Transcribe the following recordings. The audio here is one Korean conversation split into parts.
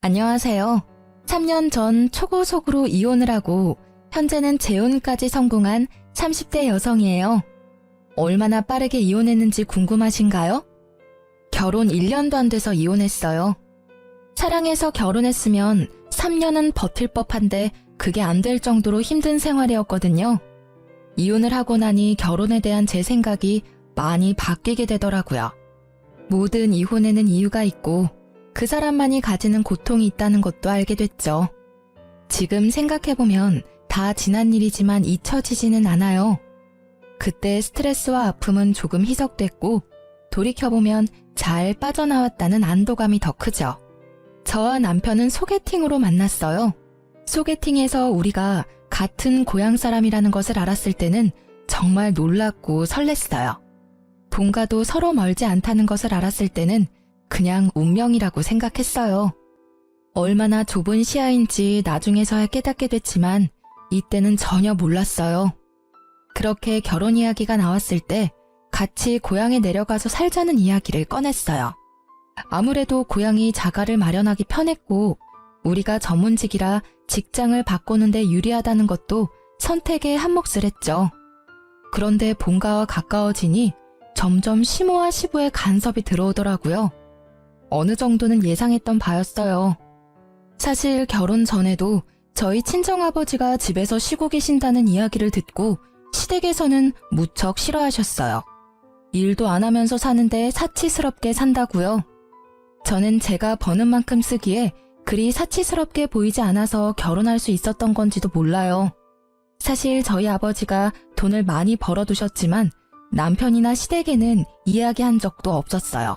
안녕하세요. 3년 전 초고속으로 이혼을 하고 현재는 재혼까지 성공한 30대 여성이에요. 얼마나 빠르게 이혼했는지 궁금하신가요? 결혼 1년도 안 돼서 이혼했어요. 사랑해서 결혼했으면 3년은 버틸 법한데 그게 안 될 정도로 힘든 생활이었거든요. 이혼을 하고 나니 결혼에 대한 제 생각이 많이 바뀌게 되더라고요. 모든 이혼에는 이유가 있고 그 사람만이 가지는 고통이 있다는 것도 알게 됐죠. 지금 생각해보면 다 지난 일이지만 잊혀지지는 않아요. 그때 스트레스와 아픔은 조금 희석됐고 돌이켜보면 잘 빠져나왔다는 안도감이 더 크죠. 저와 남편은 소개팅으로 만났어요. 소개팅에서 우리가 같은 고향 사람이라는 것을 알았을 때는 정말 놀랍고 설렜어요. 본가도 서로 멀지 않다는 것을 알았을 때는 그냥 운명이라고 생각했어요. 얼마나 좁은 시야인지 나중에서야 깨닫게 됐지만 이때는 전혀 몰랐어요. 그렇게 결혼 이야기가 나왔을 때 같이 고향에 내려가서 살자는 이야기를 꺼냈어요. 아무래도 고향이 자가를 마련하기 편했고 우리가 전문직이라 직장을 바꾸는데 유리하다는 것도 선택에 한몫을 했죠. 그런데 본가와 가까워지니 점점 시모와 시부의 간섭이 들어오더라고요. 어느 정도는 예상했던 바였어요. 사실 결혼 전에도 저희 친정아버지가 집에서 쉬고 계신다는 이야기를 듣고 시댁에서는 무척 싫어하셨어요. 일도 안 하면서 사는데 사치스럽게 산다고요. 저는 제가 버는 만큼 쓰기에 그리 사치스럽게 보이지 않아서 결혼할 수 있었던 건지도 몰라요. 사실 저희 아버지가 돈을 많이 벌어두셨지만 남편이나 시댁에는 이야기한 적도 없었어요.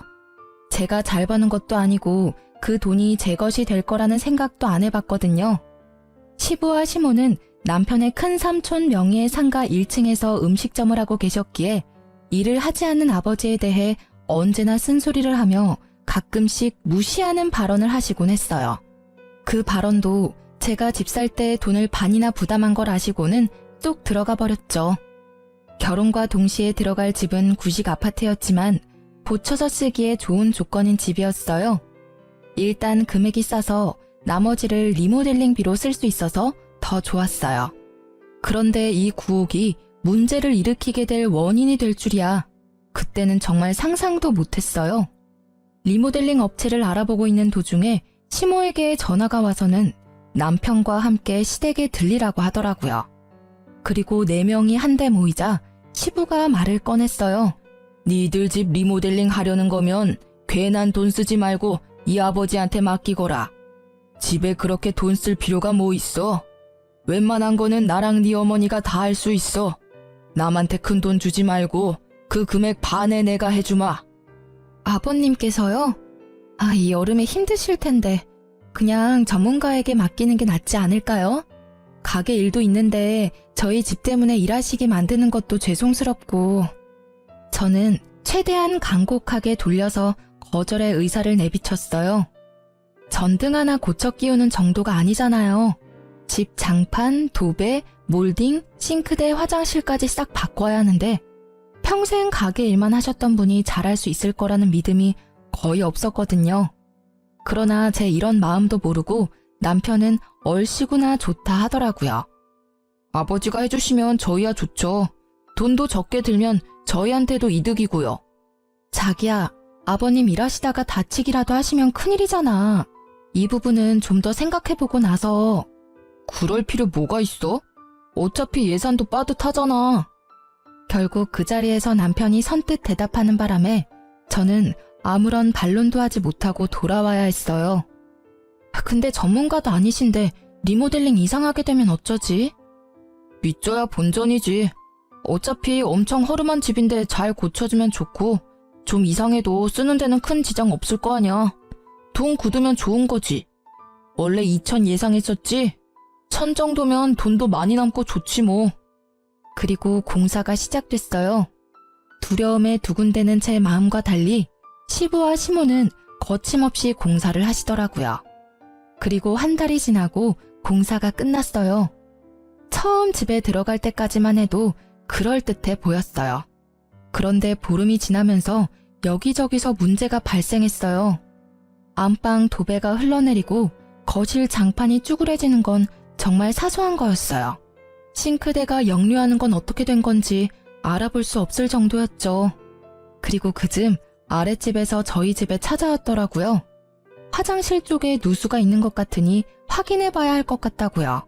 제가 잘 버는 것도 아니고 그 돈이 제 것이 될 거라는 생각도 안 해봤거든요. 시부와 시모는 남편의 큰 삼촌 명의의 상가 1층에서 음식점을 하고 계셨기에 일을 하지 않는 아버지에 대해 언제나 쓴소리를 하며 가끔씩 무시하는 발언을 하시곤 했어요. 그 발언도 제가 집 살 때 돈을 반이나 부담한 걸 아시고는 뚝 들어가 버렸죠. 결혼과 동시에 들어갈 집은 구식 아파트였지만 고쳐서 쓰기에 좋은 조건인 집이었어요. 일단 금액이 싸서 나머지를 리모델링비로 쓸 수 있어서 더 좋았어요. 그런데 이 구옥이 문제를 일으키게 될 원인이 될 줄이야. 그때는 정말 상상도 못했어요. 리모델링 업체를 알아보고 있는 도중에 시모에게 전화가 와서는 남편과 함께 시댁에 들리라고 하더라고요. 그리고 4명이 한데 모이자 시부가 말을 꺼냈어요. 니들 집 리모델링 하려는 거면 괜한 돈 쓰지 말고 이 아버지한테 맡기거라. 집에 그렇게 돈 쓸 필요가 뭐 있어? 웬만한 거는 나랑 네 어머니가 다 할 수 있어. 남한테 큰 돈 주지 말고 그 금액 반에 내가 해주마. 아버님께서요? 이 여름에 힘드실 텐데 그냥 전문가에게 맡기는 게 낫지 않을까요? 가게 일도 있는데 저희 집 때문에 일하시게 만드는 것도 죄송스럽고. 저는 최대한 간곡하게 돌려서 거절의 의사를 내비쳤어요. 전등 하나 고쳐 끼우는 정도가 아니잖아요. 집 장판, 도배, 몰딩, 싱크대, 화장실까지 싹 바꿔야 하는데 평생 가게 일만 하셨던 분이 잘할 수 있을 거라는 믿음이 거의 없었거든요. 그러나 제 이런 마음도 모르고 남편은 얼씨구나 좋다 하더라고요. 아버지가 해주시면 저희야 좋죠. 돈도 적게 들면 저희한테도 이득이고요. 자기야, 아버님 일하시다가 다치기라도 하시면 큰일이잖아. 이 부분은 좀 더 생각해보고 나서. 그럴 필요 뭐가 있어? 어차피 예산도 빠듯하잖아. 결국 그 자리에서 남편이 선뜻 대답하는 바람에 저는 아무런 반론도 하지 못하고 돌아와야 했어요. 근데 전문가도 아니신데 리모델링 이상하게 되면 어쩌지? 믿져야 본전이지. 어차피 엄청 허름한 집인데 잘 고쳐주면 좋고 좀 이상해도 쓰는 데는 큰 지장 없을 거 아냐. 돈 굳으면 좋은 거지. 원래 2천 예상했었지? 1,000 정도면 돈도 많이 남고 좋지 뭐. 그리고 공사가 시작됐어요. 두려움에 두근대는 제 마음과 달리 시부와 시모는 거침없이 공사를 하시더라고요. 그리고 한 달이 지나고 공사가 끝났어요. 처음 집에 들어갈 때까지만 해도 그럴듯해 보였어요. 그런데 보름이 지나면서 여기저기서 문제가 발생했어요. 안방 도배가 흘러내리고 거실 장판이 쭈그레지는 건 정말 사소한 거였어요. 싱크대가 역류하는 건 어떻게 된 건지 알아볼 수 없을 정도였죠. 그리고 그즘 아랫집에서 저희 집에 찾아왔더라고요. 화장실 쪽에 누수가 있는 것 같으니 확인해봐야 할 것 같다고요.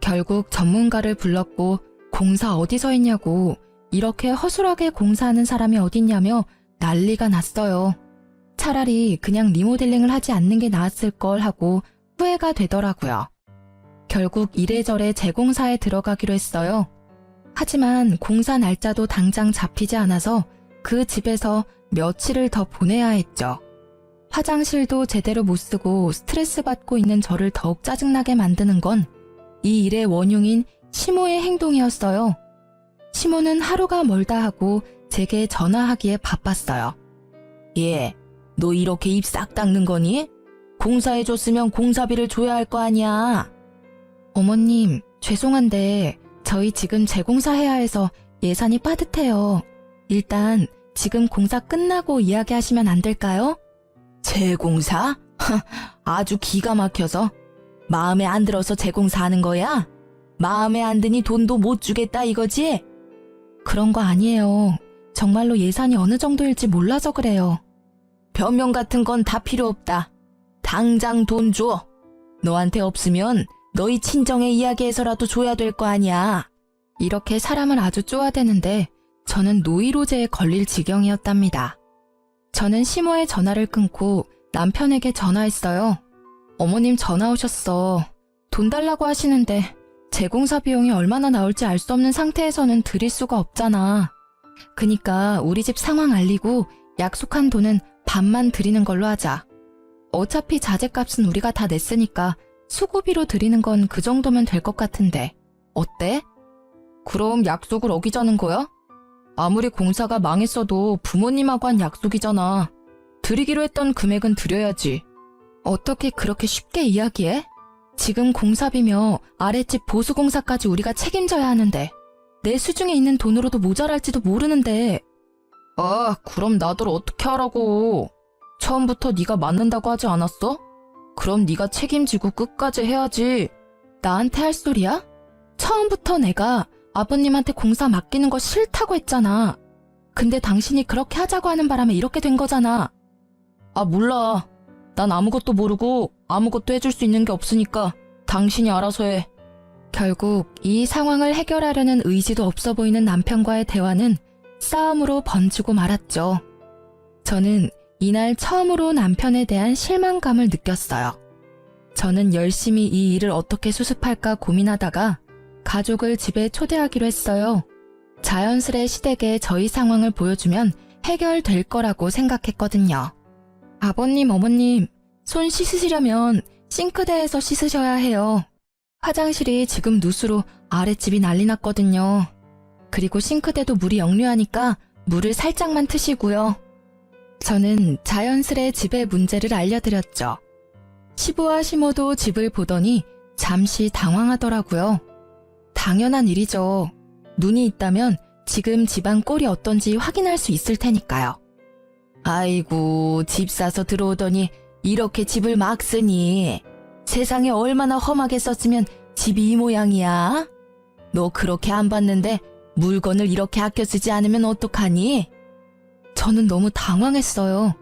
결국 전문가를 불렀고 공사 어디서 했냐고 이렇게 허술하게 공사하는 사람이 어딨냐며 난리가 났어요. 차라리 그냥 리모델링을 하지 않는 게 나았을 걸 하고 후회가 되더라고요. 결국 이래저래 재공사에 들어가기로 했어요. 하지만 공사 날짜도 당장 잡히지 않아서 그 집에서 며칠을 더 보내야 했죠. 화장실도 제대로 못 쓰고 스트레스 받고 있는 저를 더욱 짜증나게 만드는 건 이 일의 원흉인 시모의 행동이었어요. 시모는 하루가 멀다 하고 제게 전화하기에 바빴어요. 얘, 너 이렇게 입 싹 닦는 거니? 공사해줬으면 공사비를 줘야 할 거 아니야. 어머님, 죄송한데 저희 지금 재공사해야 해서 예산이 빠듯해요. 일단 지금 공사 끝나고 이야기하시면 안 될까요? 재공사? 아주 기가 막혀서. 마음에 안 들어서 재공사하는 거야? 마음에 안 드니 돈도 못 주겠다 이거지? 그런 거 아니에요. 정말로 예산이 어느 정도일지 몰라서 그래요. 변명 같은 건 다 필요 없다. 당장 돈 줘. 너한테 없으면 너희 친정에 이야기해서라도 줘야 될 거 아니야. 이렇게 사람을 아주 쪼아대는데 저는 노이로제에 걸릴 지경이었답니다. 저는 시모의 전화를 끊고 남편에게 전화했어요. 어머님 전화 오셨어. 돈 달라고 하시는데 재공사 비용이 얼마나 나올지 알 수 없는 상태에서는 드릴 수가 없잖아. 그니까 우리 집 상황 알리고 약속한 돈은 반만 드리는 걸로 하자. 어차피 자재값은 우리가 다 냈으니까 수고비로 드리는 건 그 정도면 될 것 같은데. 어때? 그럼 약속을 어기자는 거야? 아무리 공사가 망했어도 부모님하고 한 약속이잖아. 드리기로 했던 금액은 드려야지. 어떻게 그렇게 쉽게 이야기해? 지금 공사비며 아랫집 보수공사까지 우리가 책임져야 하는데 내 수중에 있는 돈으로도 모자랄지도 모르는데. 아, 그럼 나들 어떻게 하라고. 처음부터 네가 맞는다고 하지 않았어? 그럼 네가 책임지고 끝까지 해야지. 나한테 할 소리야? 처음부터 내가 아버님한테 공사 맡기는 거 싫다고 했잖아. 근데 당신이 그렇게 하자고 하는 바람에 이렇게 된 거잖아. 아, 몰라. 난 아무것도 모르고 아무것도 해줄 수 있는 게 없으니까 당신이 알아서 해. 결국 이 상황을 해결하려는 의지도 없어 보이는 남편과의 대화는 싸움으로 번지고 말았죠. 저는 이날 처음으로 남편에 대한 실망감을 느꼈어요. 저는 열심히 이 일을 어떻게 수습할까 고민하다가 가족을 집에 초대하기로 했어요. 자연스레 시댁에 저희 상황을 보여주면 해결될 거라고 생각했거든요. 아버님, 어머님, 손 씻으시려면 싱크대에서 씻으셔야 해요. 화장실이 지금 누수로 아랫집이 난리 났거든요. 그리고 싱크대도 물이 역류하니까 물을 살짝만 트시고요. 저는 자연스레 집의 문제를 알려드렸죠. 시부와 시모도 집을 보더니 잠시 당황하더라고요. 당연한 일이죠. 눈이 있다면 지금 집안 꼴이 어떤지 확인할 수 있을 테니까요. 아이고, 집 사서 들어오더니 이렇게 집을 막 쓰니. 세상에 얼마나 험하게 썼으면 집이 이 모양이야? 너 그렇게 안 봤는데 물건을 이렇게 아껴 쓰지 않으면 어떡하니? 저는 너무 당황했어요.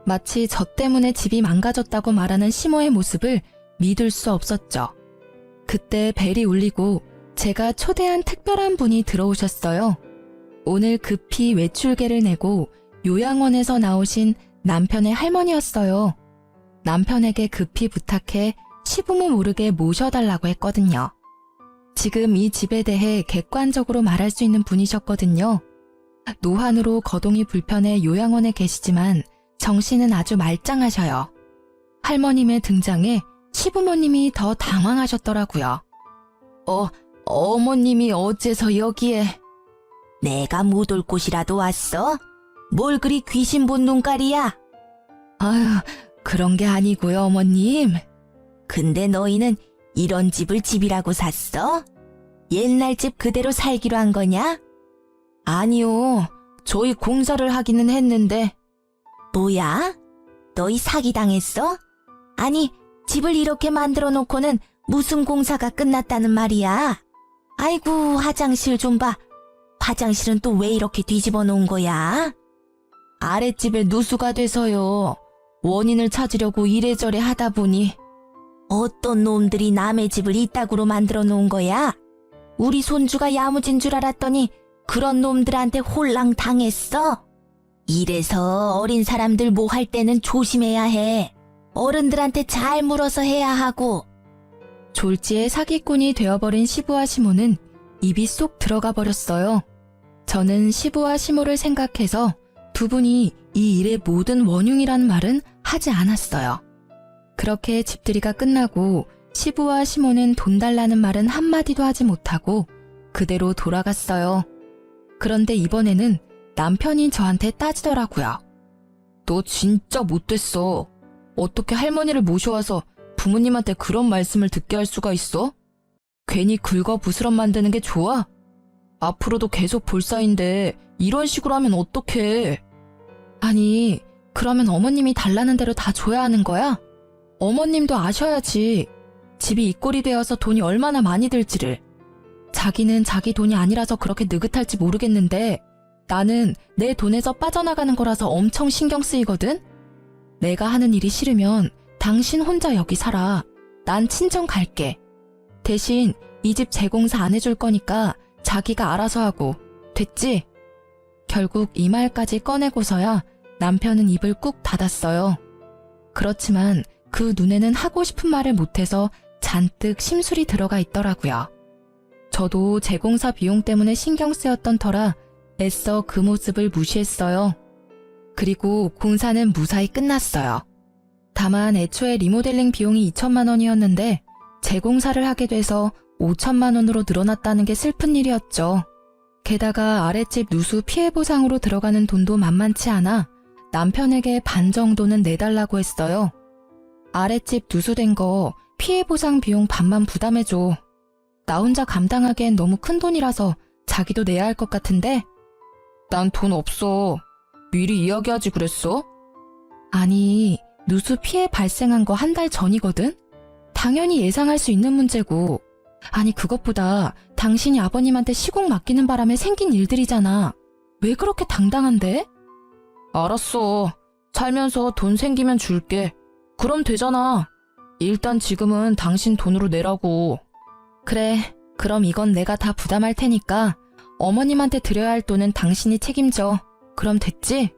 마치 저 때문에 집이 망가졌다고 말하는 시모의 모습을 믿을 수 없었죠. 그때 벨이 울리고 제가 초대한 특별한 분이 들어오셨어요. 오늘 급히 외출계를 내고 요양원에서 나오신 남편의 할머니였어요. 남편에게 급히 부탁해 시부모 모르게 모셔달라고 했거든요. 지금 이 집에 대해 객관적으로 말할 수 있는 분이셨거든요. 노환으로 거동이 불편해 요양원에 계시지만 정신은 아주 말짱하셔요. 할머님의 등장에 시부모님이 더 당황하셨더라고요. 어머님이 어째서 여기에? 내가 못 올 곳이라도 왔어? 뭘 그리 귀신 본 눈깔이야? 아유, 그런 게 아니고요, 어머님. 근데 너희는 이런 집을 집이라고 샀어? 옛날 집 그대로 살기로 한 거냐? 아니요, 저희 공사를 하기는 했는데. 뭐야? 너희 사기당했어? 아니, 집을 이렇게 만들어 놓고는 무슨 공사가 끝났다는 말이야? 아이고, 화장실 좀 봐. 화장실은 또 왜 이렇게 뒤집어 놓은 거야? 아랫집에 누수가 돼서요. 원인을 찾으려고 이래저래 하다 보니. 어떤 놈들이 남의 집을 이따구로 만들어 놓은 거야? 우리 손주가 야무진 줄 알았더니 그런 놈들한테 홀랑 당했어? 이래서 어린 사람들 뭐 할 때는 조심해야 해. 어른들한테 잘 물어서 해야 하고. 졸지에 사기꾼이 되어버린 시부와 시모는 입이 쏙 들어가 버렸어요. 저는 시부와 시모를 생각해서 두 분이 이 일의 모든 원흉이라는 말은 하지 않았어요. 그렇게 집들이가 끝나고 시부와 시모는 돈 달라는 말은 한마디도 하지 못하고 그대로 돌아갔어요. 그런데 이번에는 남편이 저한테 따지더라고요. 너 진짜 못됐어. 어떻게 할머니를 모셔와서 부모님한테 그런 말씀을 듣게 할 수가 있어? 괜히 긁어부스럼 만드는 게 좋아? 앞으로도 계속 볼 사이인데 이런 식으로 하면 어떡해? 아니, 그러면 어머님이 달라는 대로 다 줘야 하는 거야? 어머님도 아셔야지. 집이 이 꼴이 되어서 돈이 얼마나 많이 들지를. 자기는 자기 돈이 아니라서 그렇게 느긋할지 모르겠는데 나는 내 돈에서 빠져나가는 거라서 엄청 신경 쓰이거든? 내가 하는 일이 싫으면 당신 혼자 여기 살아. 난 친정 갈게. 대신 이 집 재공사 안 해줄 거니까 자기가 알아서 하고. 됐지? 결국 이 말까지 꺼내고서야 남편은 입을 꾹 닫았어요. 그렇지만 그 눈에는 하고 싶은 말을 못해서 잔뜩 심술이 들어가 있더라고요. 저도 재공사 비용 때문에 신경 쓰였던 터라 애써 그 모습을 무시했어요. 그리고 공사는 무사히 끝났어요. 다만 애초에 리모델링 비용이 2천만 원이었는데 재공사를 하게 돼서 5천만 원으로 늘어났다는 게 슬픈 일이었죠. 게다가 아랫집 누수 피해 보상으로 들어가는 돈도 만만치 않아 남편에게 반 정도는 내달라고 했어요. 아랫집 누수된 거 피해 보상 비용 반만 부담해줘. 나 혼자 감당하기엔 너무 큰 돈이라서 자기도 내야 할 것 같은데? 난 돈 없어. 미리 이야기하지 그랬어? 아니, 누수 피해 발생한 거 한 달 전이거든? 당연히 예상할 수 있는 문제고. 아니, 그것보다 당신이 아버님한테 시공 맡기는 바람에 생긴 일들이잖아. 왜 그렇게 당당한데? 알았어. 살면서 돈 생기면 줄게. 그럼 되잖아. 일단 지금은 당신 돈으로 내라고. 그래, 그럼 이건 내가 다 부담할 테니까 어머님한테 드려야 할 돈은 당신이 책임져. 그럼 됐지?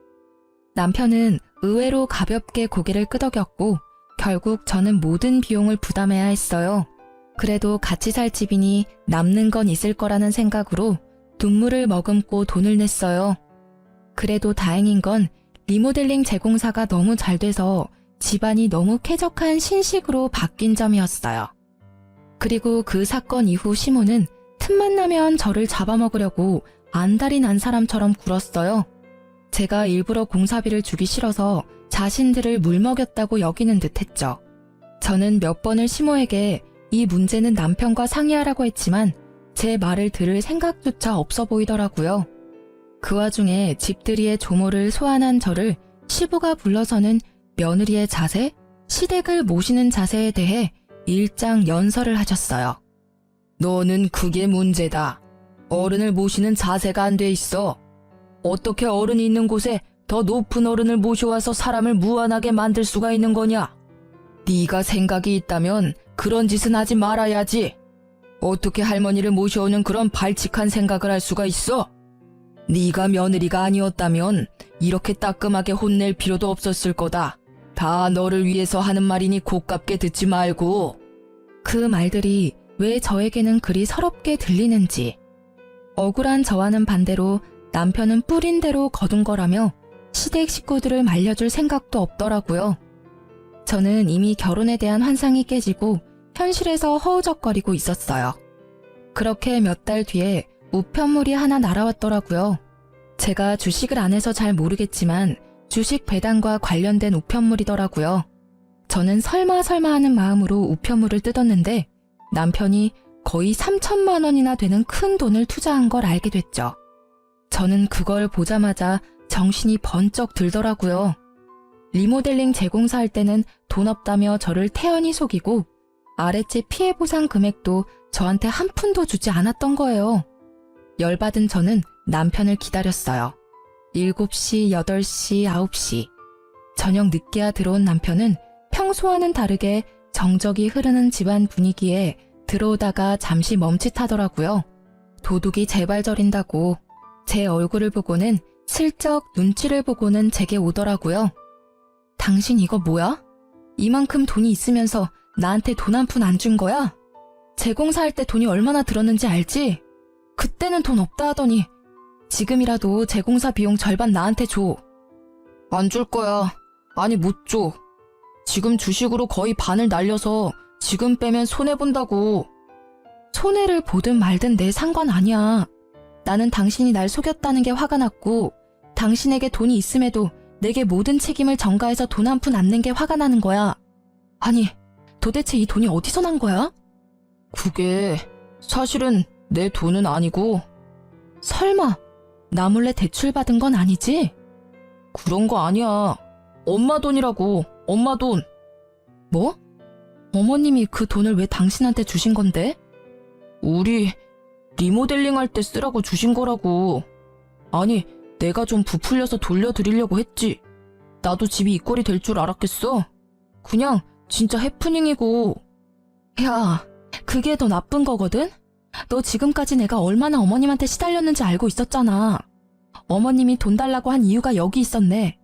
남편은 의외로 가볍게 고개를 끄덕였고 결국 저는 모든 비용을 부담해야 했어요. 그래도 같이 살 집이니 남는 건 있을 거라는 생각으로 눈물을 머금고 돈을 냈어요. 그래도 다행인 건 리모델링 재공사가 너무 잘 돼서 집안이 너무 쾌적한 신식으로 바뀐 점이었어요. 그리고 그 사건 이후 시모는 틈만 나면 저를 잡아먹으려고 안달이 난 사람처럼 굴었어요. 제가 일부러 공사비를 주기 싫어서 자신들을 물먹였다고 여기는 듯 했죠. 저는 몇 번을 시모에게 이 문제는 남편과 상의하라고 했지만 제 말을 들을 생각조차 없어 보이더라고요. 그 와중에 집들이의 조모를 소환한 저를 시부가 불러서는 며느리의 자세, 시댁을 모시는 자세에 대해 일장 연설을 하셨어요. 너는 그게 문제다. 어른을 모시는 자세가 안 돼 있어. 어떻게 어른이 있는 곳에 더 높은 어른을 모셔와서 사람을 무안하게 만들 수가 있는 거냐? 네가 생각이 있다면 그런 짓은 하지 말아야지. 어떻게 할머니를 모셔오는 그런 발칙한 생각을 할 수가 있어? 네가 며느리가 아니었다면 이렇게 따끔하게 혼낼 필요도 없었을 거다. 다 너를 위해서 하는 말이니 고깝게 듣지 말고. 그 말들이 왜 저에게는 그리 서럽게 들리는지. 억울한 저와는 반대로 남편은 뿌린 대로 거둔 거라며 시댁 식구들을 말려줄 생각도 없더라고요. 저는 이미 결혼에 대한 환상이 깨지고 현실에서 허우적거리고 있었어요. 그렇게 몇 달 뒤에 우편물이 하나 날아왔더라고요. 제가 주식을 안 해서 잘 모르겠지만 주식 배당과 관련된 우편물이더라고요. 저는 설마 하는 마음으로 우편물을 뜯었는데 남편이 거의 3천만 원이나 되는 큰 돈을 투자한 걸 알게 됐죠. 저는 그걸 보자마자 정신이 번쩍 들더라고요. 리모델링 재공사할 때는 돈 없다며 저를 태연히 속이고 아랫제 피해 보상 금액도 저한테 한 푼도 주지 않았던 거예요. 열받은 저는 남편을 기다렸어요. 7시, 8시, 9시. 저녁 늦게야 들어온 남편은 평소와는 다르게 정적이 흐르는 집안 분위기에 들어오다가 잠시 멈칫하더라고요. 도둑이 재발저린다고 제 얼굴을 보고는 슬쩍 눈치를 보고는 제게 오더라고요. 당신 이거 뭐야? 이만큼 돈이 있으면서 나한테 돈 한 푼 안 준 거야? 재공사할 때 돈이 얼마나 들었는지 알지? 그때는 돈 없다 하더니 지금이라도 재공사 비용 절반 나한테 줘. 안 줄 거야. 아니 못 줘. 지금 주식으로 거의 반을 날려서 지금 빼면 손해본다고. 손해를 보든 말든 내 상관 아니야. 나는 당신이 날 속였다는 게 화가 났고 당신에게 돈이 있음에도 내게 모든 책임을 전가해서 돈 한 푼 안 낸 게 화가 나는 거야. 아니, 도대체 이 돈이 어디서 난 거야? 그게 사실은 내 돈은 아니고. 설마 나 몰래 대출받은 건 아니지? 그런 거 아니야. 엄마 돈이라고. 엄마 돈. 뭐? 어머님이 그 돈을 왜 당신한테 주신 건데? 우리 리모델링 할 때 쓰라고 주신 거라고. 아니, 내가 좀 부풀려서 돌려드리려고 했지. 나도 집이 이 꼴이 될 줄 알았겠어? 그냥 진짜 해프닝이고. 야, 그게 더 나쁜 거거든? 너 지금까지 내가 얼마나 어머님한테 시달렸는지 알고 있었잖아. 어머님이 돈 달라고 한 이유가 여기 있었네.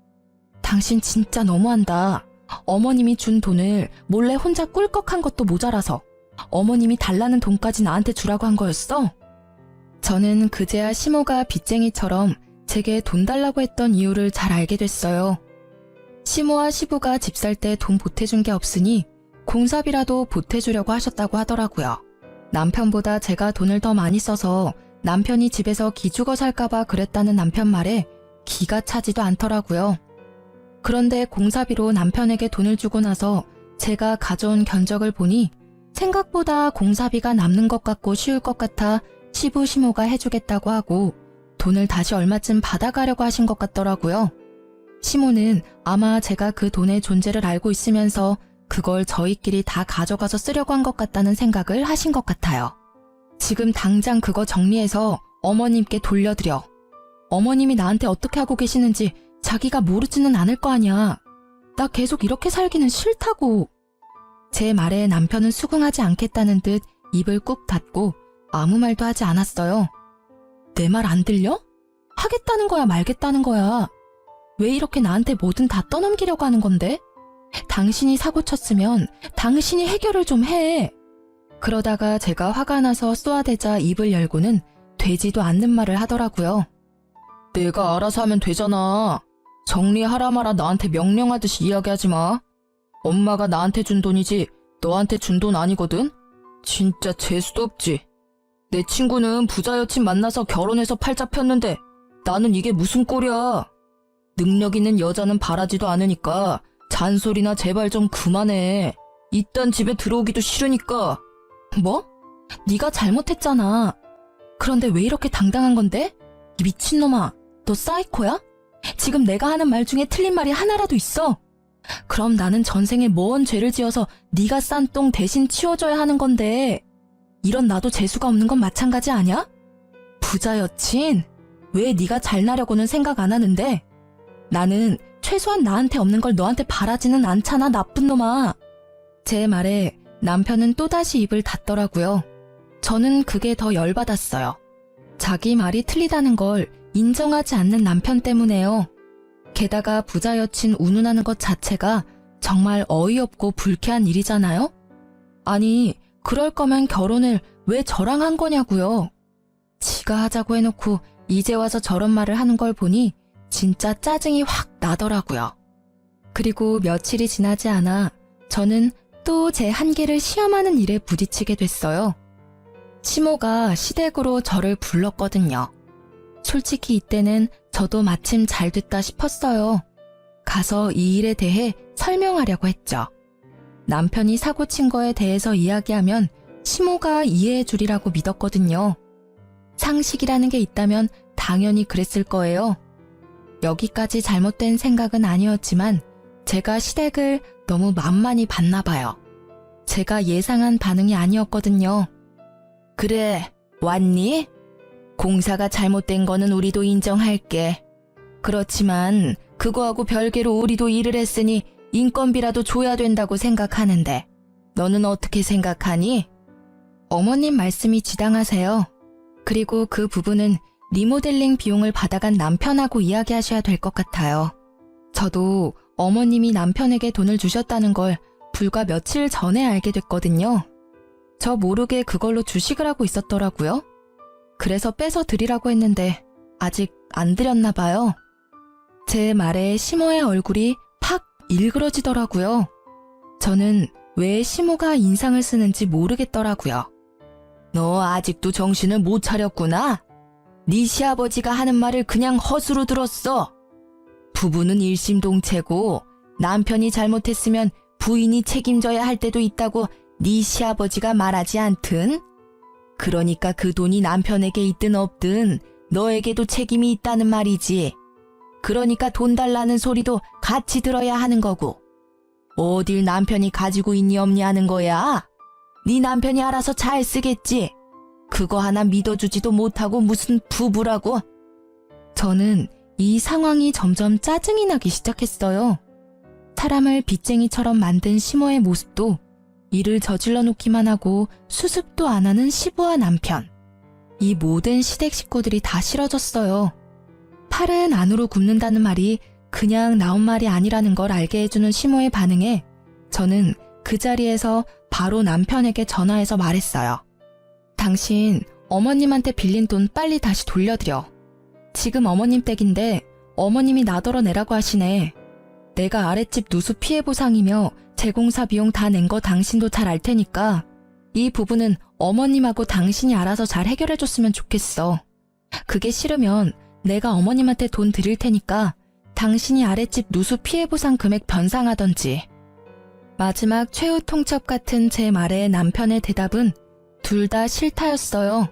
당신 진짜 너무한다. 어머님이 준 돈을 몰래 혼자 꿀꺽한 것도 모자라서 어머님이 달라는 돈까지 나한테 주라고 한 거였어? 저는 그제야 시모가 빚쟁이처럼 제게 돈 달라고 했던 이유를 잘 알게 됐어요. 시모와 시부가 집 살 때 돈 보태준 게 없으니 공사비라도 보태주려고 하셨다고 하더라고요. 남편보다 제가 돈을 더 많이 써서 남편이 집에서 기죽어 살까봐 그랬다는 남편 말에 기가 차지도 않더라고요. 그런데 공사비로 남편에게 돈을 주고 나서 제가 가져온 견적을 보니 생각보다 공사비가 남는 것 같고 쉬울 것 같아 시부 시모가 해주겠다고 하고 돈을 다시 얼마쯤 받아가려고 하신 것 같더라고요. 시모는 아마 제가 그 돈의 존재를 알고 있으면서 그걸 저희끼리 다 가져가서 쓰려고 한 것 같다는 생각을 하신 것 같아요. 지금 당장 그거 정리해서 어머님께 돌려드려. 어머님이 나한테 어떻게 하고 계시는지 자기가 모르지는 않을 거 아니야. 나 계속 이렇게 살기는 싫다고. 제 말에 남편은 수긍하지 않겠다는 듯 입을 꾹 닫고 아무 말도 하지 않았어요. 내 말 안 들려? 하겠다는 거야 말겠다는 거야. 왜 이렇게 나한테 뭐든 다 떠넘기려고 하는 건데? 당신이 사고 쳤으면 당신이 해결을 좀 해. 그러다가 제가 화가 나서 쏘아대자 입을 열고는 되지도 않는 말을 하더라고요. 내가 알아서 하면 되잖아. 정리하라 마라 나한테 명령하듯이 이야기하지 마. 엄마가 나한테 준 돈이지 너한테 준 돈 아니거든? 진짜 재수도 없지. 내 친구는 부자 여친 만나서 결혼해서 팔자 폈는데 나는 이게 무슨 꼴이야. 능력 있는 여자는 바라지도 않으니까 잔소리나 제발 좀 그만해. 이딴 집에 들어오기도 싫으니까. 뭐? 네가 잘못했잖아. 그런데 왜 이렇게 당당한 건데? 이 미친놈아, 너 사이코야? 지금 내가 하는 말 중에 틀린 말이 하나라도 있어? 그럼 나는 전생에 뭔 죄를 지어서 네가 싼 똥 대신 치워줘야 하는 건데 이런 나도 재수가 없는 건 마찬가지 아냐? 부자 여친? 왜 네가 잘나려고는 생각 안 하는데? 나는 최소한 나한테 없는 걸 너한테 바라지는 않잖아, 나쁜 놈아. 제 말에 남편은 또다시 입을 닫더라고요. 저는 그게 더 열받았어요. 자기 말이 틀리다는 걸 인정하지 않는 남편 때문에요. 게다가 부자 여친 운운하는 것 자체가 정말 어이없고 불쾌한 일이잖아요? 아니, 그럴 거면 결혼을 왜 저랑 한 거냐고요. 지가 하자고 해놓고 이제 와서 저런 말을 하는 걸 보니 진짜 짜증이 확 나더라고요. 그리고 며칠이 지나지 않아 저는 또 제 한계를 시험하는 일에 부딪히게 됐어요. 시모가 시댁으로 저를 불렀거든요. 솔직히 이때는 저도 마침 잘 됐다 싶었어요. 가서 이 일에 대해 설명하려고 했죠. 남편이 사고 친 거에 대해서 이야기하면 시모가 이해해 주리라고 믿었거든요. 상식이라는 게 있다면 당연히 그랬을 거예요. 여기까지 잘못된 생각은 아니었지만 제가 시댁을 너무 만만히 봤나 봐요. 제가 예상한 반응이 아니었거든요. 그래, 왔니? 공사가 잘못된 거는 우리도 인정할게. 그렇지만 그거하고 별개로 우리도 일을 했으니 인건비라도 줘야 된다고 생각하는데 너는 어떻게 생각하니? 어머님 말씀이 지당하세요. 그리고 그 부분은 리모델링 비용을 받아간 남편하고 이야기하셔야 될 것 같아요. 저도 어머님이 남편에게 돈을 주셨다는 걸 불과 며칠 전에 알게 됐거든요. 저 모르게 그걸로 주식을 하고 있었더라고요. 그래서 빼서 드리라고 했는데 아직 안 드렸나 봐요. 제 말에 시모의 얼굴이 팍 일그러지더라고요. 저는 왜 시모가 인상을 쓰는지 모르겠더라고요. 너 아직도 정신을 못 차렸구나. 네 시아버지가 하는 말을 그냥 헛으로 들었어. 부부는 일심동체고 남편이 잘못했으면 부인이 책임져야 할 때도 있다고 네 시아버지가 말하지 않든? 그러니까 그 돈이 남편에게 있든 없든 너에게도 책임이 있다는 말이지. 그러니까 돈 달라는 소리도 같이 들어야 하는 거고. 어딜 남편이 가지고 있니 없니 하는 거야? 네 남편이 알아서 잘 쓰겠지. 그거 하나 믿어주지도 못하고 무슨 부부라고. 저는 이 상황이 점점 짜증이 나기 시작했어요. 사람을 빚쟁이처럼 만든 시모의 모습도 일을 저질러 놓기만 하고 수습도 안 하는 시부와 남편. 이 모든 시댁 식구들이 다 싫어졌어요. 팔은 안으로 굽는다는 말이 그냥 나온 말이 아니라는 걸 알게 해주는 시모의 반응에 저는 그 자리에서 바로 남편에게 전화해서 말했어요. 당신 어머님한테 빌린 돈 빨리 다시 돌려드려. 지금 어머님 댁인데 어머님이 나더러 내라고 하시네. 내가 아랫집 누수 피해 보상이며 재공사 비용 다 낸 거 당신도 잘 알 테니까 이 부분은 어머님하고 당신이 알아서 잘 해결해줬으면 좋겠어. 그게 싫으면 내가 어머님한테 돈 드릴 테니까 당신이 아랫집 누수 피해 보상 금액 변상하던지. 마지막 최후 통첩 같은 제 말에 남편의 대답은 둘 다 싫다였어요.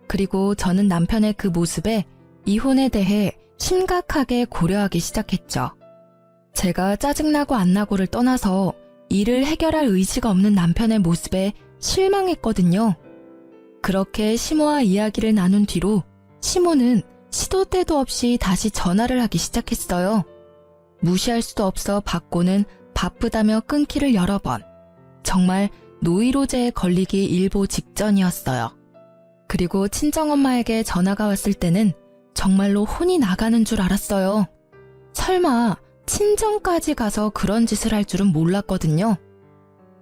그리고 저는 남편의 그 모습에 이혼에 대해 심각하게 고려하기 시작했죠. 제가 짜증나고 안 나고를 떠나서 일을 해결할 의지가 없는 남편의 모습에 실망했거든요. 그렇게 시모와 이야기를 나눈 뒤로 시모는 시도 때도 없이 다시 전화를 하기 시작했어요. 무시할 수도 없어 받고는 바쁘다며 끊기를 여러 번. 정말 노이로제에 걸리기 일보 직전이었어요. 그리고 친정엄마에게 전화가 왔을 때는 정말로 혼이 나가는 줄 알았어요. 설마 친정까지 가서 그런 짓을 할 줄은 몰랐거든요.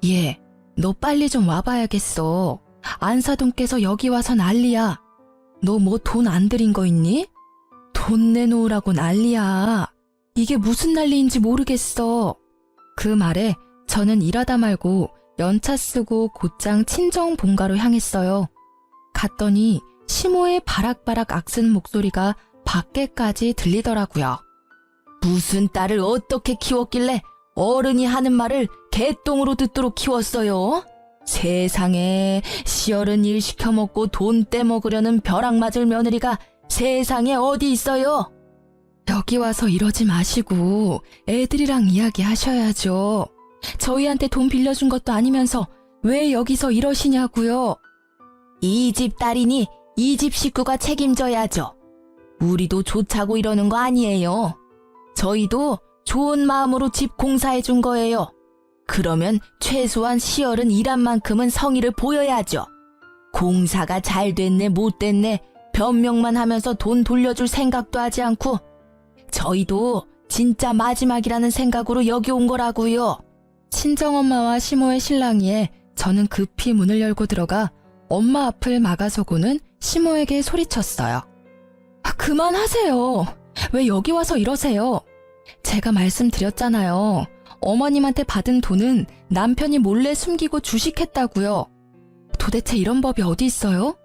얘, 너 빨리 좀 와봐야겠어. 안사돈께서 여기 와서 난리야. 너 뭐 돈 안 들인 거 있니? 돈 내놓으라고 난리야. 이게 무슨 난리인지 모르겠어. 그 말에 저는 일하다 말고 연차 쓰고 곧장 친정 본가로 향했어요. 갔더니 시모의 바락바락 악쓰는 목소리가 밖에까지 들리더라고요. 무슨 딸을 어떻게 키웠길래 어른이 하는 말을 개똥으로 듣도록 키웠어요? 세상에 시어른 일 시켜먹고 돈 떼먹으려는 벼락 맞을 며느리가 세상에 어디 있어요? 여기 와서 이러지 마시고 애들이랑 이야기하셔야죠. 저희한테 돈 빌려준 것도 아니면서 왜 여기서 이러시냐고요. 이 집 딸이니 이 집 식구가 책임져야죠. 우리도 좋자고 이러는 거 아니에요. 저희도 좋은 마음으로 집 공사해준 거예요. 그러면 최소한 시어른 일한 만큼은 성의를 보여야죠. 공사가 잘 됐네 못 됐네 변명만 하면서 돈 돌려줄 생각도 하지 않고 저희도 진짜 마지막이라는 생각으로 여기 온 거라고요. 친정엄마와 시모의 실랑이에 저는 급히 문을 열고 들어가 엄마 앞을 막아서고는 시모에게 소리쳤어요. 그만하세요. 왜 여기 와서 이러세요? 제가 말씀드렸잖아요. 어머님한테 받은 돈은 남편이 몰래 숨기고 주식했다고요. 도대체 이런 법이 어디 있어요?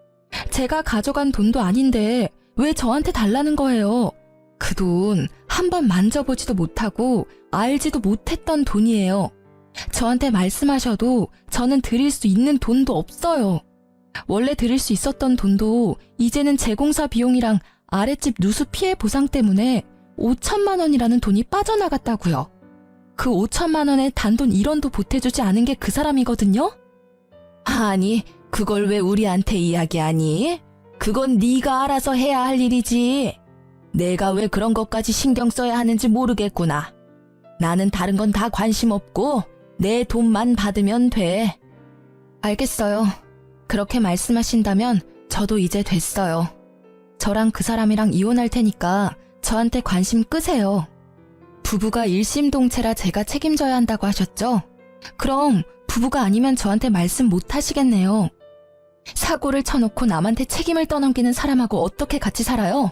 제가 가져간 돈도 아닌데 왜 저한테 달라는 거예요? 그 돈 한 번 만져보지도 못하고 알지도 못했던 돈이에요. 저한테 말씀하셔도 저는 드릴 수 있는 돈도 없어요. 원래 드릴 수 있었던 돈도 이제는 재공사 비용이랑 아랫집 누수 피해 보상 때문에 5천만 원이라는 돈이 빠져나갔다고요. 그 5천만 원의 단돈 1원도 보태주지 않은 게 그 사람이거든요? 아니, 그걸 왜 우리한테 이야기하니? 그건 네가 알아서 해야 할 일이지. 내가 왜 그런 것까지 신경 써야 하는지 모르겠구나. 나는 다른 건 다 관심 없고 내 돈만 받으면 돼. 알겠어요. 그렇게 말씀하신다면 저도 이제 됐어요. 저랑 그 사람이랑 이혼할 테니까 저한테 관심 끄세요. 부부가 일심동체라 제가 책임져야 한다고 하셨죠? 그럼 부부가 아니면 저한테 말씀 못 하시겠네요. 사고를 쳐놓고 남한테 책임을 떠넘기는 사람하고 어떻게 같이 살아요?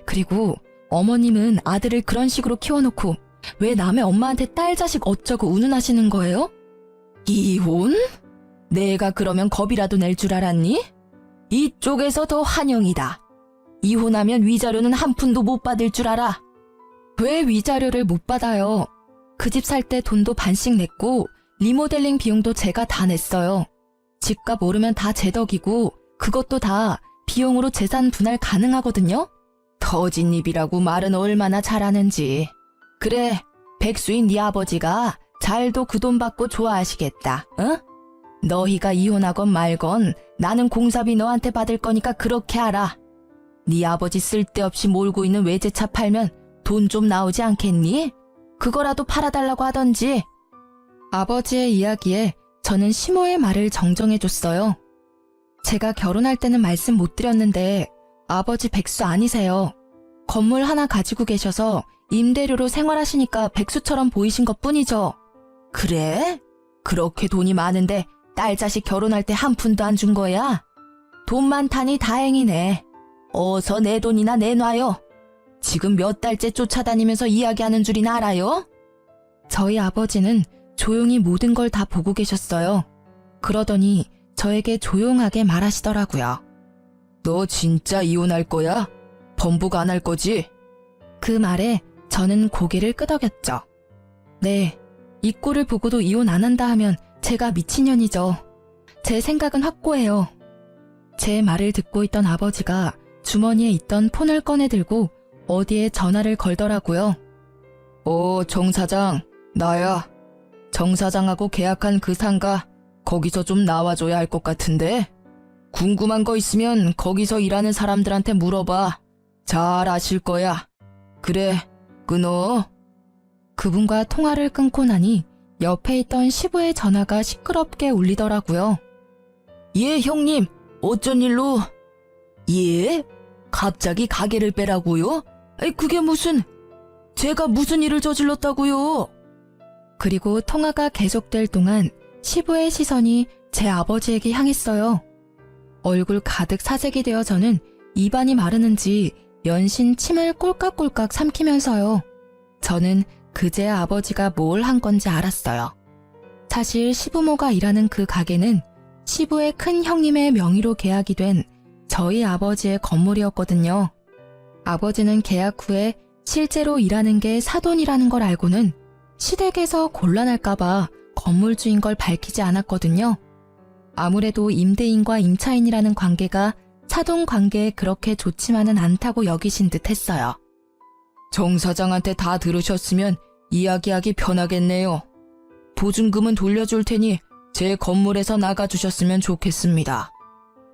그리고 어머님은 아들을 그런 식으로 키워놓고 왜 남의 엄마한테 딸 자식 어쩌고 운운하시는 거예요? 이혼? 내가 그러면 겁이라도 낼 줄 알았니? 이쪽에서 더 환영이다. 이혼하면 위자료는 한 푼도 못 받을 줄 알아. 왜 위자료를 못 받아요? 그 집 살 때 돈도 반씩 냈고 리모델링 비용도 제가 다 냈어요. 집값 오르면 다 제 덕이고 그것도 다 비용으로 재산 분할 가능하거든요? 터진 입이라고 말은 얼마나 잘하는지. 그래, 백수인 네 아버지가 잘도 그 돈 받고 좋아하시겠다, 응? 너희가 이혼하건 말건 나는 공사비 너한테 받을 거니까 그렇게 알아. 네 아버지 쓸데없이 몰고 있는 외제차 팔면 돈 좀 나오지 않겠니? 그거라도 팔아달라고 하던지. 아버지의 이야기에 저는 시모의 말을 정정해줬어요. 제가 결혼할 때는 말씀 못 드렸는데 아버지 백수 아니세요. 건물 하나 가지고 계셔서 임대료로 생활하시니까 백수처럼 보이신 것뿐이죠. 그래? 그렇게 돈이 많은데 딸 자식 결혼할 때 한 푼도 안 준 거야? 돈 많다니 다행이네. 어서 내 돈이나 내놔요. 지금 몇 달째 쫓아다니면서 이야기하는 줄이나 알아요? 저희 아버지는 조용히 모든 걸 다 보고 계셨어요. 그러더니 저에게 조용하게 말하시더라고요. 너 진짜 이혼할 거야? 번복 안 할 거지? 그 말에 저는 고개를 끄덕였죠. 네, 이 꼴을 보고도 이혼 안 한다 하면 제가 미친년이죠. 제 생각은 확고해요. 제 말을 듣고 있던 아버지가 주머니에 있던 폰을 꺼내 들고 어디에 전화를 걸더라고요. 정 사장, 나야. 정 사장하고 계약한 그 상가 거기서 좀 나와줘야 할 것 같은데? 궁금한 거 있으면 거기서 일하는 사람들한테 물어봐. 잘 아실 거야. 그래, 끊어. 그분과 통화를 끊고 나니 옆에 있던 시부의 전화가 시끄럽게 울리더라고요. 예, 형님. 어쩐 일로? 예? 갑자기 가게를 빼라고요? 그게 무슨... 제가 무슨 일을 저질렀다고요? 그리고 통화가 계속될 동안 시부의 시선이 제 아버지에게 향했어요. 얼굴 가득 사색이 되어 저는 입안이 마르는지 연신 침을 꼴깍꼴깍 삼키면서요. 저는 그제 아버지가 뭘 한 건지 알았어요. 사실 시부모가 일하는 그 가게는 시부의 큰 형님의 명의로 계약이 된 저희 아버지의 건물이었거든요. 아버지는 계약 후에 실제로 일하는 게 사돈이라는 걸 알고는 시댁에서 곤란할까봐 건물주인 걸 밝히지 않았거든요. 아무래도 임대인과 임차인이라는 관계가 사돈 관계에 그렇게 좋지만은 않다고 여기신 듯 했어요. 정 사장한테 다 들으셨으면 이야기하기 편하겠네요. 보증금은 돌려줄 테니 제 건물에서 나가주셨으면 좋겠습니다.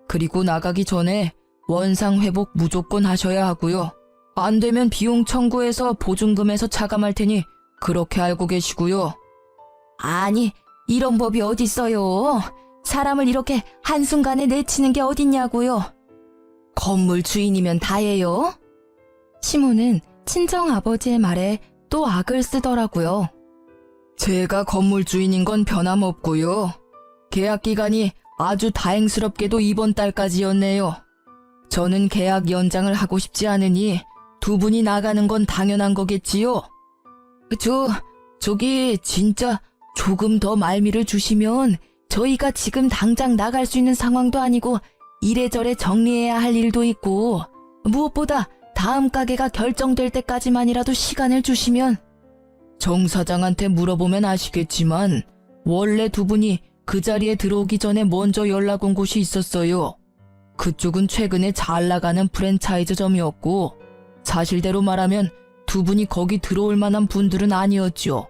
그리고 나가기 전에 원상 회복 무조건 하셔야 하고요. 안 되면 비용 청구해서 보증금에서 차감할 테니 그렇게 알고 계시고요. 아니, 이런 법이 어딨어요. 사람을 이렇게 한순간에 내치는 게 어딨냐고요. 건물 주인이면 다예요. 시모는 친정아버지의 말에 또 악을 쓰더라고요. 제가 건물 주인인 건 변함없고요. 계약 기간이 아주 다행스럽게도 이번 달까지였네요. 저는 계약 연장을 하고 싶지 않으니 두 분이 나가는 건 당연한 거겠지요? 저기 진짜 조금 더 말미를 주시면 저희가 지금 당장 나갈 수 있는 상황도 아니고 이래저래 정리해야 할 일도 있고 무엇보다 다음 가게가 결정될 때까지만이라도 시간을 주시면. 정 사장한테 물어보면 아시겠지만 원래 두 분이 그 자리에 들어오기 전에 먼저 연락 온 곳이 있었어요. 그쪽은 최근에 잘 나가는 프랜차이즈점이었고 사실대로 말하면 두 분이 거기 들어올 만한 분들은 아니었죠.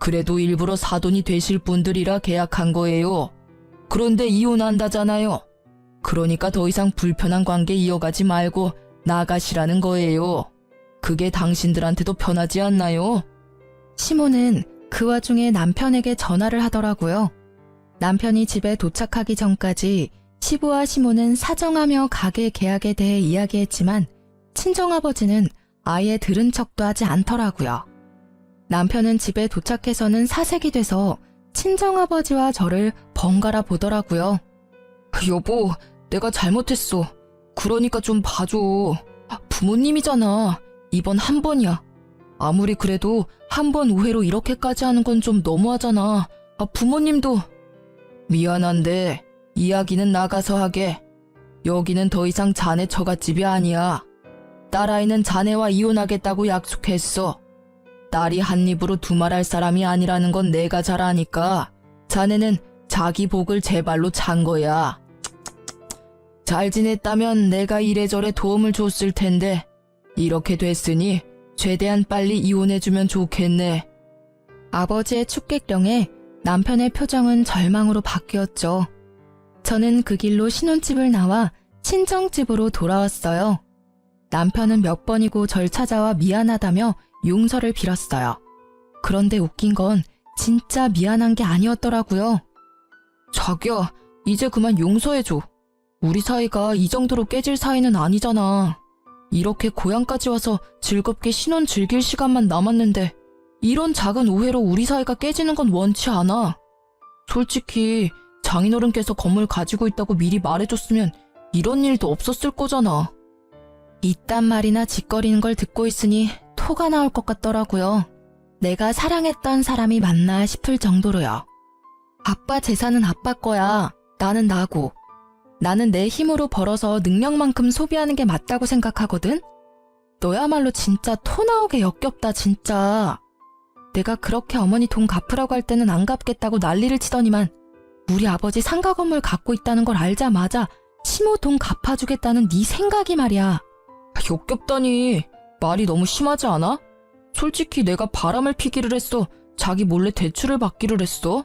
그래도 일부러 사돈이 되실 분들이라 계약한 거예요. 그런데 이혼한다잖아요. 그러니까 더 이상 불편한 관계 이어가지 말고 나가시라는 거예요. 그게 당신들한테도 편하지 않나요? 시모는 그 와중에 남편에게 전화를 하더라고요. 남편이 집에 도착하기 전까지 시부와 시모는 사정하며 가게 계약에 대해 이야기했지만 친정아버지는 아예 들은 척도 하지 않더라고요. 남편은 집에 도착해서는 사색이 돼서 친정아버지와 저를 번갈아 보더라고요. 여보, 내가 잘못했어. 그러니까 좀 봐줘. 부모님이잖아. 이번 한 번이야. 아무리 그래도 한 번 오해로 이렇게까지 하는 건 좀 너무하잖아. 부모님도. 미안한데 이야기는 나가서 하게. 여기는 더 이상 자네 처갓집이 아니야. 딸아이는 자네와 이혼하겠다고 약속했어. 딸이 한 입으로 두말할 사람이 아니라는 건 내가 잘 아니까 자네는 자기 복을 제 발로 찬 거야. 잘 지냈다면 내가 이래저래 도움을 줬을 텐데 이렇게 됐으니 최대한 빨리 이혼해주면 좋겠네. 아버지의 축객령에 남편의 표정은 절망으로 바뀌었죠. 저는 그 길로 신혼집을 나와 친정집으로 돌아왔어요. 남편은 몇 번이고 절 찾아와 미안하다며 용서를 빌었어요. 그런데 웃긴 건 진짜 미안한 게 아니었더라고요. 자기야, 이제 그만 용서해줘. 우리 사이가 이 정도로 깨질 사이는 아니잖아. 이렇게 고향까지 와서 즐겁게 신혼 즐길 시간만 남았는데 이런 작은 오해로 우리 사이가 깨지는 건 원치 않아. 솔직히 장인어른께서 건물 가지고 있다고 미리 말해줬으면 이런 일도 없었을 거잖아. 이딴 말이나 짓거리는 걸 듣고 있으니 토가 나올 것 같더라고요. 내가 사랑했던 사람이 맞나 싶을 정도로요. 아빠 재산은 아빠 거야. 나는 나고. 나는 내 힘으로 벌어서 능력만큼 소비하는 게 맞다고 생각하거든? 너야말로 진짜 토 나오게 역겹다, 진짜. 내가 그렇게 어머니 돈 갚으라고 할 때는 안 갚겠다고 난리를 치더니만 우리 아버지 상가 건물 갖고 있다는 걸 알자마자 시모 돈 갚아주겠다는 네 생각이 말이야. 역겹다니. 말이 너무 심하지 않아? 솔직히 내가 바람을 피기를 했어. 자기 몰래 대출을 받기를 했어.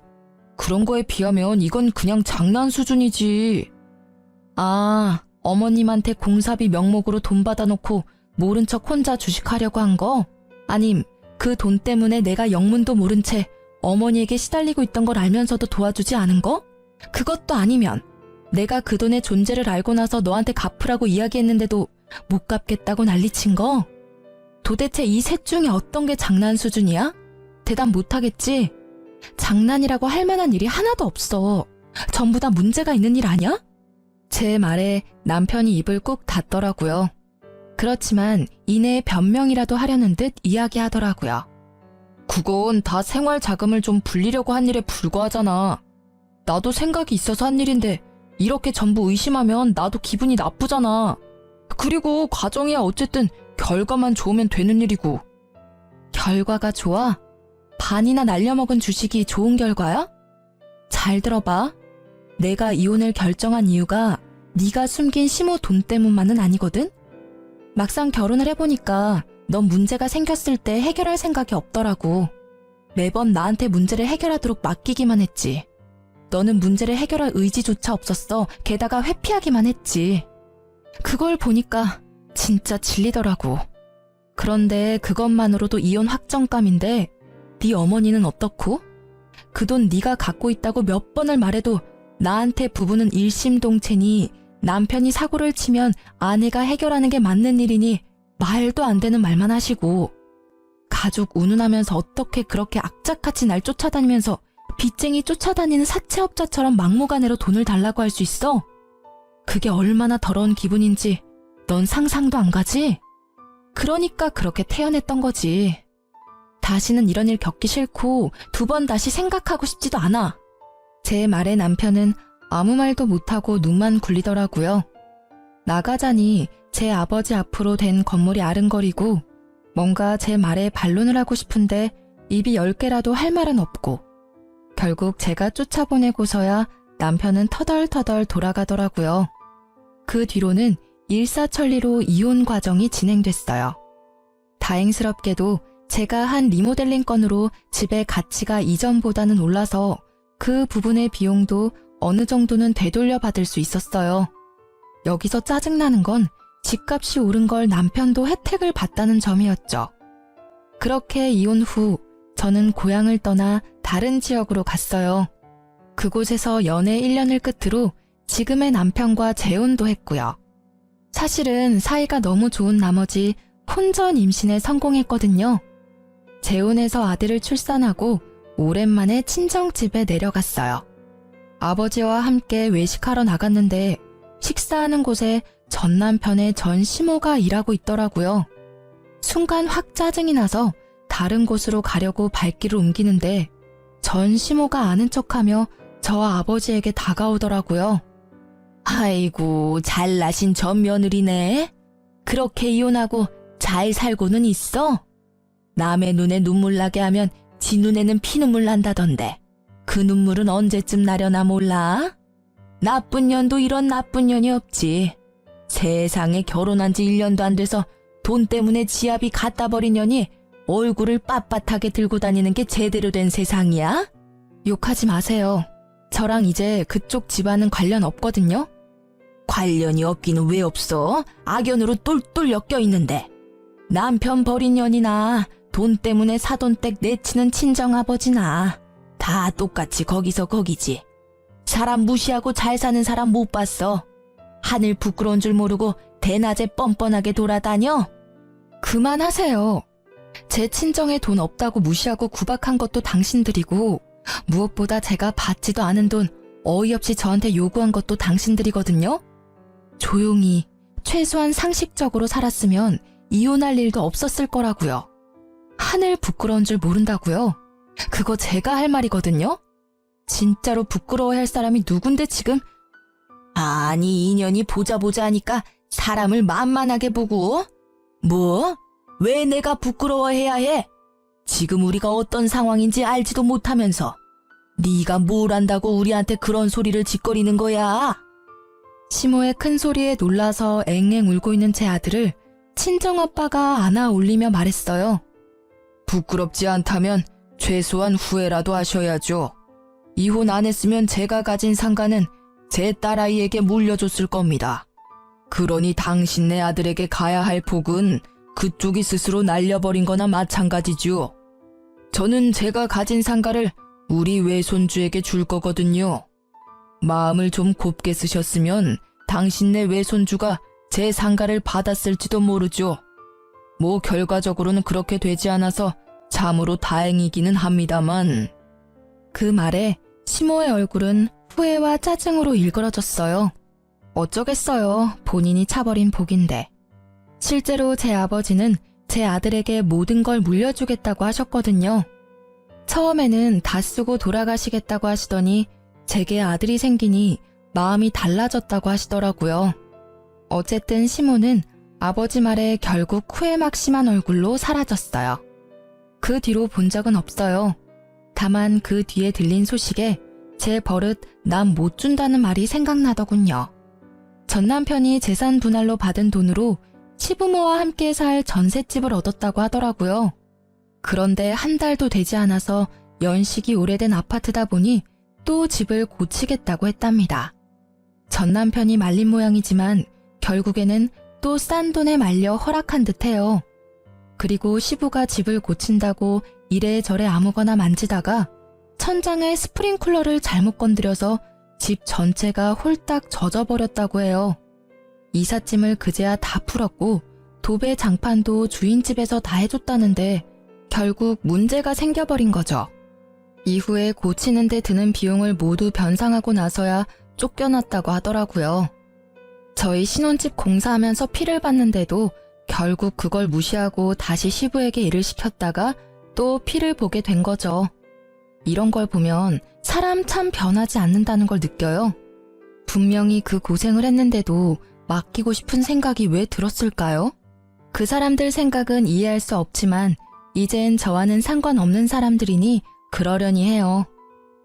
그런 거에 비하면 이건 그냥 장난 수준이지. 아, 어머님한테 공사비 명목으로 돈 받아놓고 모른 척 혼자 주식하려고 한 거? 아님 그 돈 때문에 내가 영문도 모른 채 어머니에게 시달리고 있던 걸 알면서도 도와주지 않은 거? 그것도 아니면 내가 그 돈의 존재를 알고 나서 너한테 갚으라고 이야기했는데도 못 갚겠다고 난리친 거? 도대체 이 셋 중에 어떤 게 장난 수준이야? 대답 못하겠지? 장난이라고 할 만한 일이 하나도 없어. 전부 다 문제가 있는 일 아니야? 제 말에 남편이 입을 꾹 닫더라고요. 그렇지만 이내에 변명이라도 하려는 듯 이야기하더라고요. 그건 다 생활 자금을 좀 불리려고 한 일에 불과하잖아. 나도 생각이 있어서 한 일인데 이렇게 전부 의심하면 나도 기분이 나쁘잖아. 그리고 가정이야 어쨌든 결과만 좋으면 되는 일이고. 결과가 좋아? 반이나 날려먹은 주식이 좋은 결과야? 잘 들어봐. 내가 이혼을 결정한 이유가 네가 숨긴 시모 돈 때문만은 아니거든? 막상 결혼을 해보니까 넌 문제가 생겼을 때 해결할 생각이 없더라고. 매번 나한테 문제를 해결하도록 맡기기만 했지. 너는 문제를 해결할 의지조차 없었어. 게다가 회피하기만 했지. 그걸 보니까 진짜 질리더라고. 그런데 그것만으로도 이혼 확정감인데 네 어머니는 어떻고? 그 돈 네가 갖고 있다고 몇 번을 말해도 나한테 부부는 일심동체니 남편이 사고를 치면 아내가 해결하는 게 맞는 일이니 말도 안 되는 말만 하시고 가족 운운하면서 어떻게 그렇게 악착같이 날 쫓아다니면서 빚쟁이 쫓아다니는 사채업자처럼 막무가내로 돈을 달라고 할 수 있어? 그게 얼마나 더러운 기분인지 넌 상상도 안 가지? 그러니까 그렇게 태연했던 거지. 다시는 이런 일 겪기 싫고 두 번 다시 생각하고 싶지도 않아. 제 말에 남편은 아무 말도 못하고 눈만 굴리더라고요. 나가자니 제 아버지 앞으로 된 건물이 아른거리고 뭔가 제 말에 반론을 하고 싶은데 입이 10개라도 할 말은 없고 결국 제가 쫓아보내고서야 남편은 터덜터덜 돌아가더라고요. 그 뒤로는 일사천리로 이혼 과정이 진행됐어요. 다행스럽게도 제가 한 리모델링 건으로 집의 가치가 이전보다는 올라서 그 부분의 비용도 어느 정도는 되돌려 받을 수 있었어요. 여기서 짜증나는 건 집값이 오른 걸 남편도 혜택을 봤다는 점이었죠. 그렇게 이혼 후 저는 고향을 떠나 다른 지역으로 갔어요. 그곳에서 연애 1년을 끝으로 지금의 남편과 재혼도 했고요. 사실은 사이가 너무 좋은 나머지 혼전 임신에 성공했거든요. 재혼해서 아들을 출산하고 오랜만에 친정집에 내려갔어요. 아버지와 함께 외식하러 나갔는데 식사하는 곳에 전 남편의 전 시모가 일하고 있더라고요. 순간 확 짜증이 나서 다른 곳으로 가려고 발길을 옮기는데 전 시모가 아는 척하며 저와 아버지에게 다가오더라고요. 아이고, 잘나신 전 며느리네. 그렇게 이혼하고 잘 살고는 있어? 남의 눈에 눈물 나게 하면 지 눈에는 피눈물 난다던데 그 눈물은 언제쯤 나려나 몰라? 나쁜 년도 이런 나쁜 년이 없지. 세상에 결혼한 지 1년도 안 돼서 돈 때문에 지압이 갖다 버린 년이 얼굴을 빳빳하게 들고 다니는 게 제대로 된 세상이야? 욕하지 마세요. 저랑 이제 그쪽 집안은 관련 없거든요. 관련이 없기는 왜 없어? 악연으로 똘똘 엮여 있는데. 남편 버린 년이나 돈 때문에 사돈댁 내치는 친정아버지나 다 똑같이 거기서 거기지. 사람 무시하고 잘 사는 사람 못 봤어. 하늘 부끄러운 줄 모르고 대낮에 뻔뻔하게 돌아다녀? 그만하세요. 제 친정에 돈 없다고 무시하고 구박한 것도 당신들이고 무엇보다 제가 받지도 않은 돈 어이없이 저한테 요구한 것도 당신들이거든요. 조용히 최소한 상식적으로 살았으면 이혼할 일도 없었을 거라고요. 하늘 부끄러운 줄 모른다고요? 그거 제가 할 말이거든요. 진짜로 부끄러워할 사람이 누군데 지금? 아니, 인연이 보자 하니까 사람을 만만하게 보고. 뭐? 왜 내가 부끄러워해야 해? 지금 우리가 어떤 상황인지 알지도 못하면서 네가 뭘 안다고 우리한테 그런 소리를 짓거리는 거야? 시모의 큰 소리에 놀라서 앵앵 울고 있는 제 아들을 친정아빠가 안아 올리며 말했어요. 부끄럽지 않다면 최소한 후회라도 하셔야죠. 이혼 안 했으면 제가 가진 상가는 제 딸아이에게 물려줬을 겁니다. 그러니 당신네 아들에게 가야 할 복은 그쪽이 스스로 날려버린 거나 마찬가지죠. 저는 제가 가진 상가를 우리 외손주에게 줄 거거든요. 마음을 좀 곱게 쓰셨으면 당신네 외손주가 제 상가를 받았을지도 모르죠. 뭐 결과적으로는 그렇게 되지 않아서 참으로 다행이기는 합니다만. 그 말에 시모의 얼굴은 후회와 짜증으로 일그러졌어요. 어쩌겠어요. 본인이 차버린 복인데. 실제로 제 아버지는 제 아들에게 모든 걸 물려주겠다고 하셨거든요. 처음에는 다 쓰고 돌아가시겠다고 하시더니 제게 아들이 생기니 마음이 달라졌다고 하시더라고요. 어쨌든 시모는 아버지 말에 결국 후회막심한 얼굴로 사라졌어요. 그 뒤로 본 적은 없어요. 다만 그 뒤에 들린 소식에 제 버릇 남 못 준다는 말이 생각나더군요. 전 남편이 재산 분할로 받은 돈으로 시부모와 함께 살 전셋집을 얻었다고 하더라고요. 그런데 한 달도 되지 않아서 연식이 오래된 아파트다 보니 또 집을 고치겠다고 했답니다. 전 남편이 말린 모양이지만 결국에는 또 싼 돈에 말려 허락한 듯해요. 그리고 시부가 집을 고친다고 이래저래 아무거나 만지다가 천장에 스프링클러를 잘못 건드려서 집 전체가 홀딱 젖어버렸다고 해요. 이삿짐을 그제야 다 풀었고 도배 장판도 주인 집에서 다 해줬다는데 결국 문제가 생겨버린 거죠. 이후에 고치는 데 드는 비용을 모두 변상하고 나서야 쫓겨났다고 하더라고요. 저희 신혼집 공사하면서 피를 봤는데도 결국 그걸 무시하고 다시 시부에게 일을 시켰다가 또 피를 보게 된 거죠. 이런 걸 보면 사람 참 변하지 않는다는 걸 느껴요. 분명히 그 고생을 했는데도 맡기고 싶은 생각이 왜 들었을까요? 그 사람들 생각은 이해할 수 없지만 이젠 저와는 상관없는 사람들이니 그러려니 해요.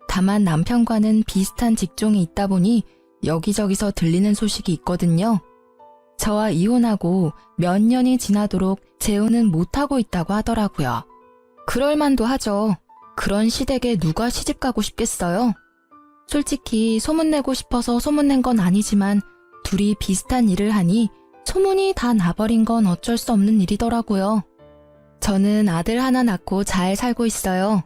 다만 남편과는 비슷한 직종이 있다 보니 여기저기서 들리는 소식이 있거든요. 저와 이혼하고 몇 년이 지나도록 재혼은 못하고 있다고 하더라고요. 그럴만도 하죠. 그런 시댁에 누가 시집 가고 싶겠어요? 솔직히 소문내고 싶어서 소문낸 건 아니지만 둘이 비슷한 일을 하니 소문이 다 나버린 건 어쩔 수 없는 일이더라고요. 저는 아들 하나 낳고 잘 살고 있어요.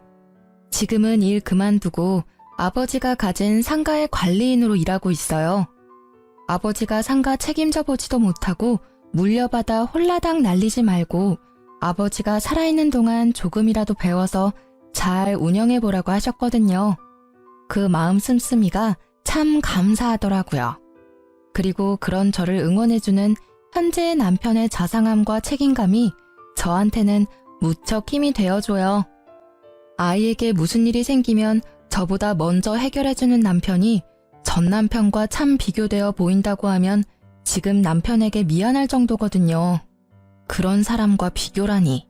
지금은 일 그만두고 아버지가 가진 상가의 관리인으로 일하고 있어요. 아버지가 상가 책임져 보지도 못하고 물려받아 홀라당 날리지 말고 아버지가 살아있는 동안 조금이라도 배워서 잘 운영해보라고 하셨거든요. 그 마음 씀씀이가 참 감사하더라고요. 그리고 그런 저를 응원해주는 현재의 남편의 자상함과 책임감이 저한테는 무척 힘이 되어줘요. 아이에게 무슨 일이 생기면 저보다 먼저 해결해주는 남편이 전 남편과 참 비교되어 보인다고 하면 지금 남편에게 미안할 정도거든요. 그런 사람과 비교라니.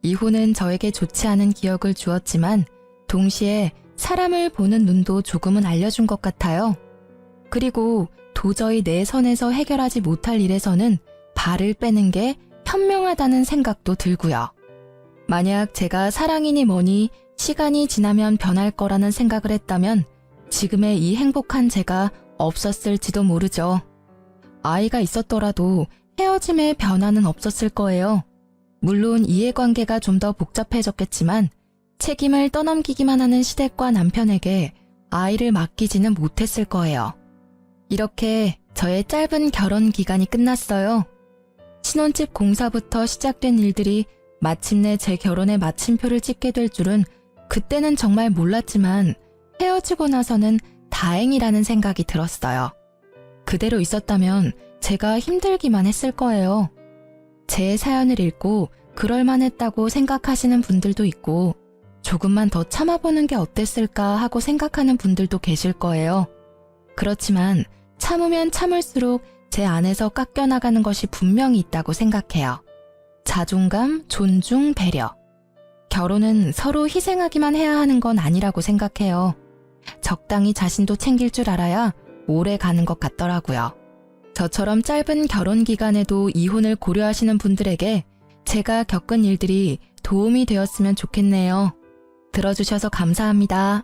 이혼은 저에게 좋지 않은 기억을 주었지만 동시에 사람을 보는 눈도 조금은 알려준 것 같아요. 그리고 도저히 내 선에서 해결하지 못할 일에서는 발을 빼는 게 현명하다는 생각도 들고요. 만약 제가 사랑이니 뭐니 시간이 지나면 변할 거라는 생각을 했다면 지금의 이 행복한 제가 없었을지도 모르죠. 아이가 있었더라도 헤어짐의 변화는 없었을 거예요. 물론 이해관계가 좀 더 복잡해졌겠지만 책임을 떠넘기기만 하는 시댁과 남편에게 아이를 맡기지는 못했을 거예요. 이렇게 저의 짧은 결혼 기간이 끝났어요. 신혼집 공사부터 시작된 일들이 마침내 제 결혼의 마침표를 찍게 될 줄은 그때는 정말 몰랐지만 헤어지고 나서는 다행이라는 생각이 들었어요. 그대로 있었다면 제가 힘들기만 했을 거예요. 제 사연을 읽고 그럴만했다고 생각하시는 분들도 있고 조금만 더 참아보는 게 어땠을까 하고 생각하는 분들도 계실 거예요. 그렇지만 참으면 참을수록 제 안에서 깎여나가는 것이 분명히 있다고 생각해요. 자존감, 존중, 배려. 결혼은 서로 희생하기만 해야 하는 건 아니라고 생각해요. 적당히 자신도 챙길 줄 알아야 오래 가는 것 같더라고요. 저처럼 짧은 결혼 기간에도 이혼을 고려하시는 분들에게 제가 겪은 일들이 도움이 되었으면 좋겠네요. 들어주셔서 감사합니다.